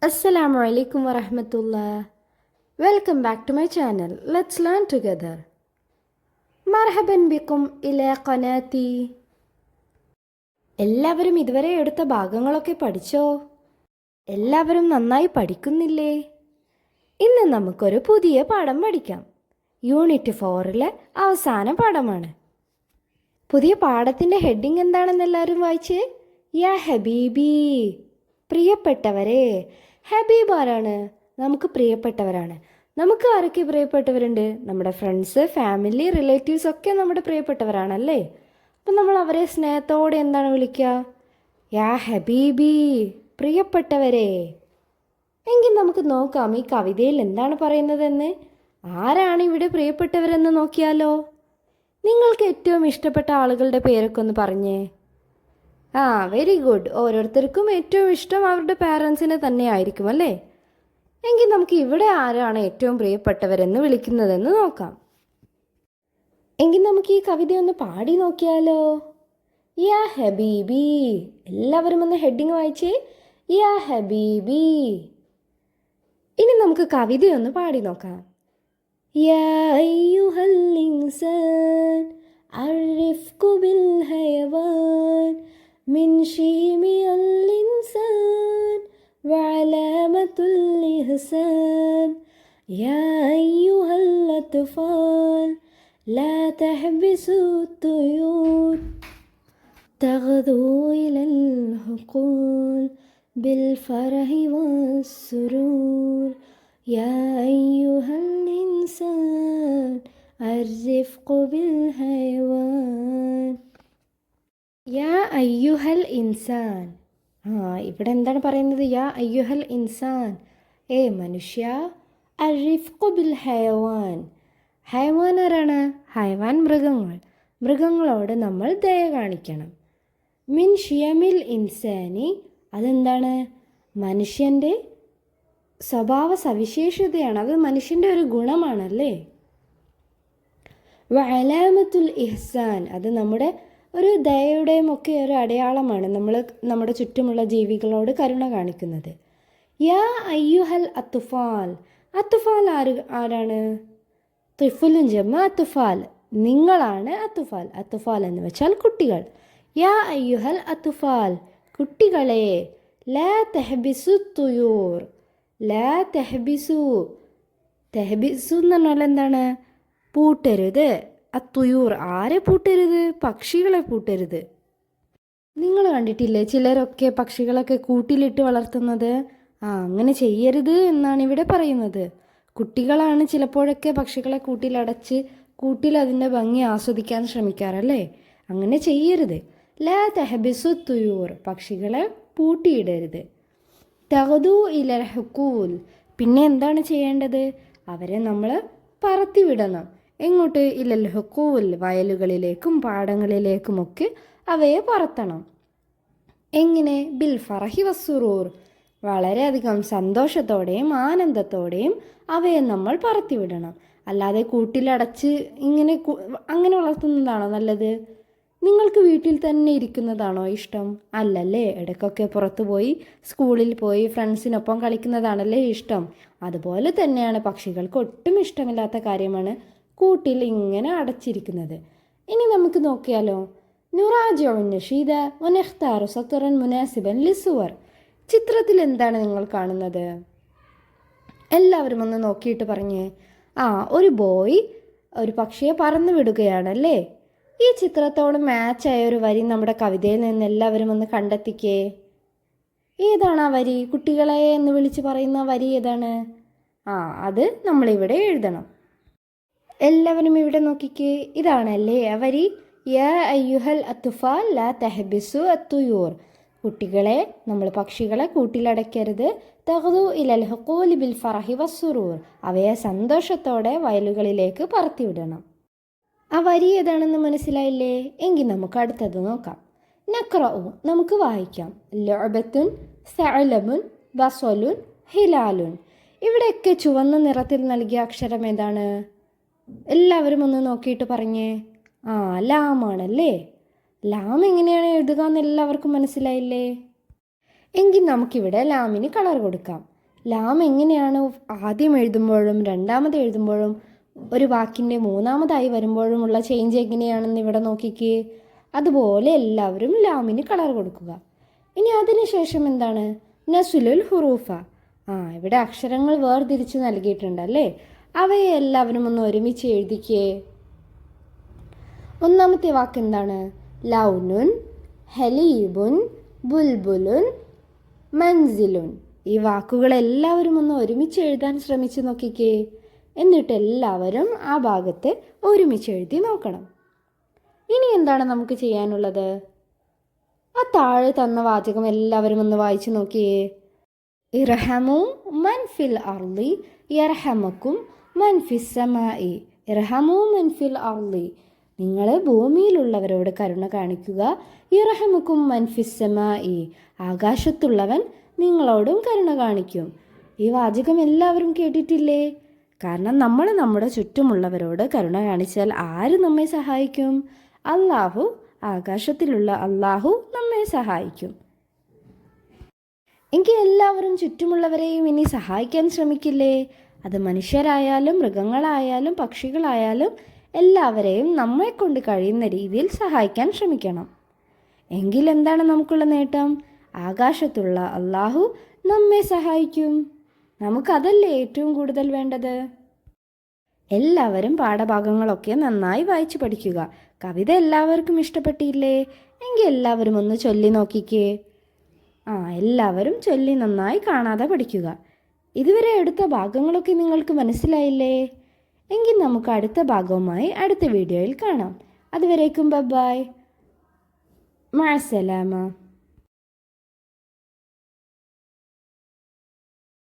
Assalamu alaikum wa rahmatullah. Welcome back to my channel. Let's learn together. Marhaban bikum ila qanati. എല്ലാവരും ഇതുവരെ എടുത്ത ഭാഗങ്ങളൊക്കെ പഠിച്ചോ? എല്ലാവരും നന്നായി പഠിക്കുന്നില്ലേ? ഇന്ന് നമുക്കൊരു പുതിയ പാഠം പഠിക്കാം. യൂണിറ്റ് 4-ലെ അവസാന പാഠമാണ്. പുതിയ പാഠത്തിൻ്റെ ഹെഡിങ് എന്താണെന്ന് എല്ലാവരും വായിച്ചേ? യാ ഹബീബി, പ്രിയപ്പെട്ടവരെ. ഹബീബ് ആരാണ്? നമുക്ക് പ്രിയപ്പെട്ടവരാണ്. നമുക്ക് ആരൊക്കെ പ്രിയപ്പെട്ടവരുണ്ട്? നമ്മുടെ ഫ്രണ്ട്സ്, ഫാമിലി, റിലേറ്റീവ്സ് ഒക്കെ നമ്മുടെ പ്രിയപ്പെട്ടവരാണല്ലേ. അപ്പം നമ്മൾ അവരെ സ്നേഹത്തോടെ എന്താണ് വിളിക്കുക? യാ ഹബീബി, പ്രിയപ്പെട്ടവരെ. എങ്കിൽ നമുക്ക് നോക്കാം ഈ കവിതയിൽ എന്താണ് പറയുന്നതെന്ന്. ആരാണ് ഇവിടെ പ്രിയപ്പെട്ടവരെന്ന് നോക്കിയാലോ? നിങ്ങൾക്ക് ഏറ്റവും ഇഷ്ടപ്പെട്ട ആളുകളുടെ പേരൊക്കെ ഒന്ന് പറഞ്ഞേ. Very good. ഓരോരുത്തർക്കും ഏറ്റവും ഇഷ്ടം അവരുടെ പാരൻസിനെ തന്നെ ആയിരിക്കും അല്ലേ. എങ്കിൽ നമുക്ക് ഇവിടെ ആരാണ് ഏറ്റവും പ്രിയപ്പെട്ടവരെന്ന് വിളിക്കുന്നതെന്ന് നോക്കാം. എങ്കിൽ നമുക്ക് ഈ കവിത ഒന്ന് പാടി നോക്കിയാലോ? യാ ഹബീബി. എല്ലാവരും ഒന്ന് ഹെഡിങ് വായിച്ചേ. യാ ഹബീബി. ഇനി നമുക്ക് കവിതയൊന്ന് പാടി നോക്കാം. യാ അയ്യുഹൽ ഇൻസാൻ അർരിഫ്കു ബിൽ ഹയവാൻ من شيمي الإنسان وعلامة الإحسان يا أيها الأطفال لا تحبسوا الطيور تغدو إلى الحقول بالفرح والسرور يا أيها الإنسان الرفق بالحيوان. യാ അയ്യുഹൽ ഇൻസാൻ. ഇവിടെ എന്താണ് പറയുന്നത്? യാ അയ്യുഹൽ ഇൻസാൻ, മനുഷ്യ. അർരിഫ്ഖു ബിൽ ഹയവാൻ. ഹയവാൻ ആരാണ്? ഹയവാൻ മൃഗങ്ങൾ. മൃഗങ്ങളോട് നമ്മൾ ദയ കാണിക്കണം. മിൻ ഷിയമിൽ ഇൻസാനി, അതെന്താണ്? മനുഷ്യൻ്റെ സ്വഭാവ സവിശേഷതയാണ്. അത് മനുഷ്യൻ്റെ ഒരു ഗുണമാണല്ലേ. വ അലാമത്തുൽ ഇഹ്സാൻ, അത് നമ്മുടെ ഒരു ദയയുടെയും ഒക്കെ ഒരു അടയാളമാണ്. നമ്മൾ നമ്മുടെ ചുറ്റുമുള്ള ജീവികളോട് കരുണ കാണിക്കുന്നത്. യാ അയ്യുഹൽ അത്തുഫാൽ. അത്തുഫാൽ ആരാണ്? തുഫുലും ജമ്മ അത്തുഫാൽ, നിങ്ങളാണ് അത്തുഫാൽ. അത്തുഫാൽ എന്ന് വെച്ചാൽ കുട്ടികൾ. യാ അയ്യുഹൽ അത്തുഫാൽ, കുട്ടികളെ. ലാ തെഹബിസു തുയൂർ. ലാ തെഹബിസു. തെഹബിസു എന്ന് പറഞ്ഞാൽ എന്താണ്? പൂട്ടരുത്. അത്തുയൂർ, ആരെ പൂട്ടരുത്? പക്ഷികളെ പൂട്ടരുത്. നിങ്ങൾ കണ്ടിട്ടില്ലേ ചിലരൊക്കെ പക്ഷികളൊക്കെ കൂട്ടിലിട്ട് വളർത്തുന്നത്? അങ്ങനെ ചെയ്യരുത് എന്നാണ് ഇവിടെ പറയുന്നത്. കുട്ടികളാണ് ചിലപ്പോഴൊക്കെ പക്ഷികളെ കൂട്ടിലടച്ച് അതിൻ്റെ ഭംഗി ആസ്വദിക്കാൻ ശ്രമിക്കാറല്ലേ. അങ്ങനെ ചെയ്യരുത്. ലാ തഹബിസു തുയൂർ, പക്ഷികളെ പൂട്ടിയിടരുത്. തഗ്ദു ഇലൽ ഹുക്കൂൽ, പിന്നെ എന്താണ് ചെയ്യേണ്ടത്? അവരെ നമ്മൾ പറത്തിവിടണം. എങ്ങോട്ട്? ഇലൽ ഹുക്കൂൽ, വയലുകളിലേക്കും പാടങ്ങളിലേക്കുമൊക്കെ അവയെ പറത്തണം. എങ്ങനെ? ബിൽ ഫറഹി വസ്സുറൂർ, വളരെയധികം സന്തോഷത്തോടെയും ആനന്ദത്തോടെയും അവയെ നമ്മൾ പറത്തിവിടണം. അല്ലാതെ കൂട്ടിലടച്ച് അങ്ങനെ വളർത്തുന്നതാണോ നല്ലത്? നിങ്ങൾക്ക് വീട്ടിൽ തന്നെ ഇരിക്കുന്നതാണോ ഇഷ്ടം? അല്ലല്ലേ. ഇടയ്ക്കൊക്കെ പുറത്തു പോയി, സ്കൂളിൽ പോയി ഫ്രണ്ട്സിനൊപ്പം കളിക്കുന്നതാണല്ലേ ഇഷ്ടം. അതുപോലെ തന്നെയാണ് പക്ഷികൾക്ക് ഒട്ടും ഇഷ്ടമില്ലാത്ത കാര്യമാണ് കൂട്ടിൽ ഇങ്ങനെ അടച്ചിരിക്കുന്നത്. ഇനി നമുക്ക് നോക്കിയാലോ? നുറാജിഉൻ നഷീദ വനഖ്താറു സത്റൻ മുനാസിബൻ ലിസുവർ. ചിത്രത്തിൽ എന്താണ് നിങ്ങൾ കാണുന്നത്? എല്ലാവരും ഒന്ന് നോക്കിയിട്ട് പറഞ്ഞേ. ഒരു ബോയ് ഒരു പക്ഷിയെ പറന്നു വിടുകയാണല്ലേ. ഈ ചിത്രത്തോട് മാച്ചായ ഒരു വരി നമ്മുടെ കവിതയിൽ നിന്ന് എല്ലാവരും ഒന്ന് കണ്ടെത്തിക്കേ. ഏതാണ് ആ വരി? കുട്ടികളെ എന്ന് വിളിച്ച് പറയുന്ന വരി ഏതാണ്? അത് നമ്മളിവിടെ എഴുതണം. എല്ലാവരും ഇവിടെ നോക്കിക്കേ. ഇതാണല്ലേ ആ വരി. യാ അയ്യുഹൽ അത്തുഫാൽ ലാ തഹബിസു അത്തുയൂർ, കുട്ടികളെ, നമ്മൾ പക്ഷികളെ കൂട്ടിലടയ്ക്കരുത്. തഗ്ദു ഇലൽ ഹുക്കൂലി ബിൽ ഫറഹി വസ്സുറൂർ, അവയെ സന്തോഷത്തോടെ വയലുകളിലേക്ക് പറത്തിവിടണം. ആ വരി ഏതാണെന്ന് മനസ്സിലായില്ലേ? എങ്കിൽ നമുക്ക് അടുത്തത് നോക്കാം. നഖ്റഉ, നമുക്ക് വായിക്കാം. ലഅബത്തുൻ സഅലബുൻ ബസലുൻ ഹിലാലുൻ. ഇവിടെയൊക്കെ ചുവന്ന നിറത്തിൽ നൽകിയ അക്ഷരം ഏതാണ്? എല്ലാവരും ഒന്ന് നോക്കിയിട്ട് പറഞ്ഞേ. ലാമാണല്ലേ. ലാം എങ്ങനെയാണ് എഴുതുക എന്ന് എല്ലാവർക്കും മനസ്സിലായില്ലേ? എങ്കിൽ നമുക്കിവിടെ ലാമിന് കളർ കൊടുക്കാം. ലാം എങ്ങനെയാണ് ആദ്യം എഴുതുമ്പോഴും രണ്ടാമത് എഴുതുമ്പോഴും ഒരു വാക്കിൻ്റെ മൂന്നാമതായി വരുമ്പോഴുമുള്ള ചേഞ്ച് എങ്ങനെയാണെന്ന് ഇവിടെ നോക്കിക്കേ. അതുപോലെ എല്ലാവരും ലാമിന് കളർ കൊടുക്കുക. ഇനി അതിനുശേഷം എന്താണ്? നസുലുൽ ഹുറൂഫ. ഇവിടെ അക്ഷരങ്ങൾ വേർതിരിച്ച് നൽകിയിട്ടുണ്ടല്ലേ. അവയെ എല്ലാവരും ഒന്ന് ഒരുമിച്ച് എഴുതിക്കേ. ഒന്നാമത്തെ വാക്ക് എന്താണ്? ലൗനുൻ, ഹലീബുൻ, ബുൽബുലുൻ, മൻസിലുൻ. ഈ വാക്കുകൾ എല്ലാവരും ഒന്ന് ഒരുമിച്ച് എഴുതാൻ ശ്രമിച്ച് നോക്കിക്കേ. എന്നിട്ട് എല്ലാവരും ആ ഭാഗത്ത് ഒരുമിച്ച് എഴുതി നോക്കണം. ഇനി എന്താണ് നമുക്ക് ചെയ്യാനുള്ളത്? ആ താഴെ തന്ന വാചകം എല്ലാവരും ഒന്ന് വായിച്ചു നോക്കിയേ. ഇർഹമു മൻ ഫിൽ അർളി യർഹമക്കും മൻ ഫിസ് സമാഇ. ഇർഹമു മൻ ഫിൽ അർളി. നിങ്ങൾ ഭൂമിയിലുള്ളവരോട് കരുണ കാണിക്കുക. ഇർഹമുക്കും മൻ ഫിസ് സമാഇ. ആകാശത്തുള്ളവൻ നിങ്ങളോടും കരുണ കാണിക്കും. ഈ വാചകം എല്ലാവരും കേട്ടിട്ടില്ലേ? കാരണം നമ്മൾ നമ്മുടെ ചുറ്റുമുള്ളവരോട് കരുണ കാണിച്ചാൽ ആര് നമ്മെ സഹായിക്കും? അല്ലാഹു, ആകാശത്തിലുള്ള അല്ലാഹു നമ്മെ സഹായിക്കും. എങ്കിൽ എല്ലാവരും ചുറ്റുമുള്ളവരെയും ഇനി സഹായിക്കാൻ ശ്രമിക്കില്ലേ? അത് മനുഷ്യരായാലും മൃഗങ്ങളായാലും പക്ഷികളായാലും എല്ലാവരെയും നമ്മളെ കൊണ്ട് കഴിയുന്ന രീതിയിൽ സഹായിക്കാൻ ശ്രമിക്കണം. എങ്കിൽ എന്താണ് നമുക്കുള്ള നേട്ടം? ആകാശത്തുള്ള അല്ലാഹു നമ്മെ സഹായിക്കും. നമുക്കതല്ലേ ഏറ്റവും കൂടുതൽ വേണ്ടത്. എല്ലാവരും പാഠഭാഗങ്ങളൊക്കെ നന്നായി വായിച്ചു പഠിക്കുക. കവിത എല്ലാവർക്കും ഇഷ്ടപ്പെട്ടില്ലേ? എങ്കിൽ എല്ലാവരും ഒന്ന് ചൊല്ലി നോക്കിക്കേ. എല്ലാവരും ചൊല്ലി നന്നായി കാണാതെ പഠിക്കുക. ഇതുവരെ എടുത്ത ഭാഗങ്ങളൊക്കെ നിങ്ങൾക്ക് മനസ്സിലായില്ലേ? എങ്കിൽ നമുക്ക് അടുത്ത ഭാഗവുമായി അടുത്ത വീഡിയോയിൽ കാണാം. അതുവരേക്കും ബൈ, മഅസ്സലാമ.